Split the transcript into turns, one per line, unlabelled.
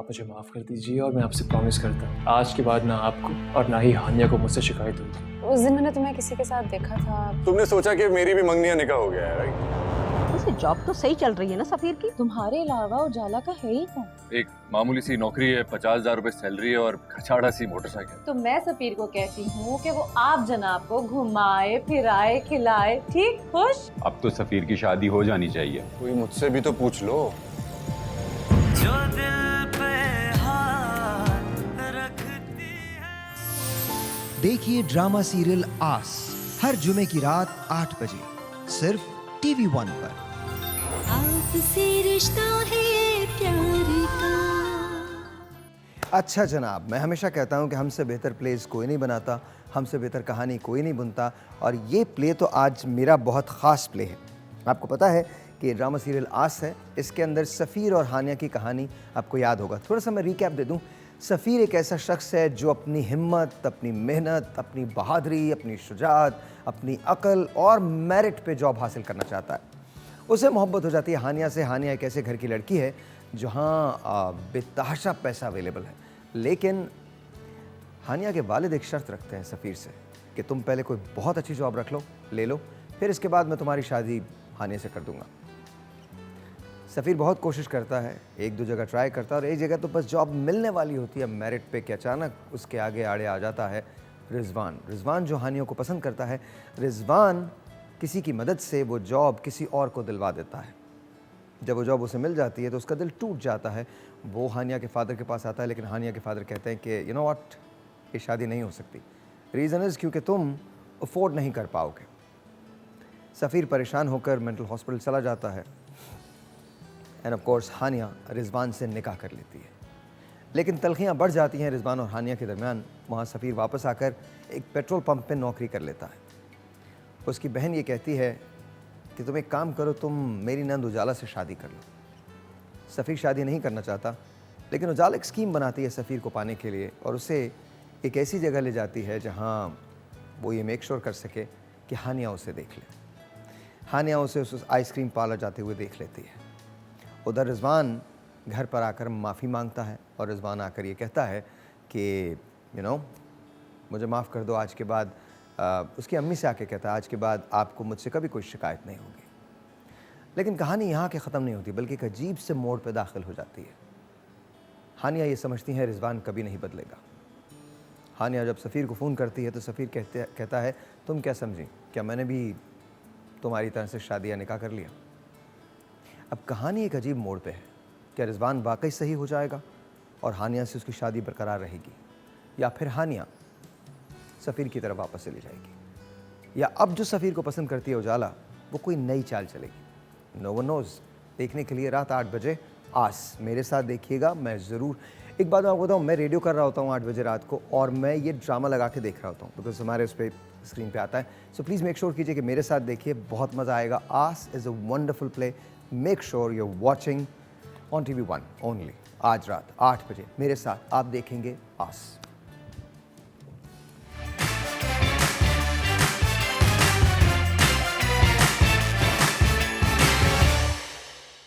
आप मुझे माफ़ कर दीजिए और मैं आपसे प्रॉमिस करता हूँ आज के बाद ना आपको और ना ही हानिया को मुझसे शिकायत होगी।
उस दिन मैंने तुम्हें किसी के साथ देखा था।
तुमने सोचा कि मेरी भी मंगनिया निकाह हो गया है, राइट?
वैसे जॉब तो सही चल रही है ना सफीर की?
तुम्हारे अलावा उजाला का है ही कौन?
एक मामूली सी नौकरी है, 50,000 रुपए सैलरी है और खचाड़ा सी मोटरसाइकिल।
तो मैं सफीर को कहती हूँ कि वो आप जनाब को घुमाए फिराए खिलाए, ठीक खुश।
अब तो सफीर की शादी हो जानी चाहिए।
कोई मुझसे भी तो पूछ लो।
जो दिल पे हाथ रखती है।
देखिए ड्रामा सीरियल आस हर जुमे की रात 8 बजे सिर्फ TV 1 पर।
आपसे रिश्ता है प्यार का।
अच्छा जनाब, मैं हमेशा कहता हूं कि हमसे बेहतर प्लेस कोई नहीं बनाता, हमसे बेहतर कहानी कोई नहीं बुनता, और ये प्ले तो आज मेरा बहुत ख़ास प्ले है। आपको पता है कि ये ड्रामा सीरियल आस है, इसके अंदर सफ़ीर और हानिया की कहानी आपको याद होगा। थोड़ा सा मैं रिकैप दे दूं। सफ़ीर एक ऐसा शख्स है जो अपनी हिम्मत, अपनी मेहनत, अपनी बहादुरी, अपनी शुजाअत, अपनी अक्ल और मेरिट पे जॉब हासिल करना चाहता है। उसे मोहब्बत हो जाती है हानिया से। हानिया एक ऐसे घर की लड़की है जहाँ बेतहाशा पैसा अवेलेबल है, लेकिन हानिया के वालिद एक शर्त रखते हैं सफ़ीर से कि तुम पहले कोई बहुत अच्छी जॉब रख लो, ले लो, फिर इसके बाद मैं तुम्हारी शादी हानिया से कर दूंगा। सफ़ीर बहुत कोशिश करता है, एक दो जगह ट्राई करता है और एक जगह तो बस जॉब मिलने वाली होती है मेरिट पे कि अचानक उसके आगे आड़े आ जाता है रिजवान। रिजवान जो हानिया को पसंद करता है। रिजवान किसी की मदद से वो जॉब किसी और को दिलवा देता है। जब वो जॉब उसे मिल जाती है तो उसका दिल टूट जाता है। वो हानिया के फादर के पास आता है, लेकिन हानिया के फादर कहते हैं कि यू नो व्हाट, ये शादी नहीं हो सकती। रीज़न इज़ क्योंकि तुम अफोर्ड नहीं कर पाओगे। सफ़ीर परेशान होकर मेंटल हॉस्पिटल चला जाता है एंड ऑफ कोर्स हानिया रिजवान से निकाह कर लेती है। लेकिन तलखियाँ बढ़ जाती हैं रिजवान और हानिया के दरमियान। वहाँ सफ़ीर वापस आकर एक पेट्रोल पंप पे नौकरी कर लेता है। उसकी बहन ये कहती है कि तुम एक काम करो, तुम मेरी नंद उजाला से शादी कर लो। सफ़ीर शादी नहीं करना चाहता, लेकिन उजाला एक स्कीम बनाती है सफ़ीर को पाने के लिए और उसे एक ऐसी जगह ले जाती है जहाँ वो ये मेक श्योर कर सके कि हानिया उसे देख ले। हानिया उसे उस आइसक्रीम पार्लर जाते हुए देख लेती है। उधर रिजवान घर पर आकर माफ़ी मांगता है और रिजवान आकर ये कहता है कि मुझे माफ़ कर दो, आज के बाद उसकी अम्मी से आके कहता है आज के बाद आपको मुझसे कभी कोई शिकायत नहीं होगी। लेकिन कहानी यहाँ के ख़त्म नहीं होती, बल्कि एक अजीब से मोड़ पे दाखिल हो जाती है। हानिया ये समझती है रिजवान कभी नहीं बदलेगा। हानिया जब सफ़ीर को फ़ोन करती है तो सफ़ीर कहता है तुम क्या समझी, क्या मैंने भी तुम्हारी तरह से शादी या निकाह कर लिया? अब कहानी एक अजीब मोड़ पे है। क्या रिजवान वाकई सही हो जाएगा और हानिया से उसकी शादी बरकरार रहेगी, या फिर हानिया सफ़ीर की तरफ वापस चली जाएगी, या अब जो सफ़ीर को पसंद करती है उजाला वो कोई नई चाल चलेगी? No one knows. देखने के लिए रात 8 बजे आस मेरे साथ देखिएगा। मैं ज़रूर एक बात आपको बताऊँ, मैं रेडियो कर रहा होता हूँ 8 बजे रात को और मैं ये ड्रामा लगा के देख रहा होता हूँ, बिकॉज हमारे उस पर स्क्रीन पे आता है। सो प्लीज़ मेक श्योर कीजिए कि मेरे साथ देखिए, बहुत मज़ा आएगा। As is a wonderful play. Make sure you are watching on TV 1 only. आज रात 8 बजे मेरे साथ आप देखेंगे आस।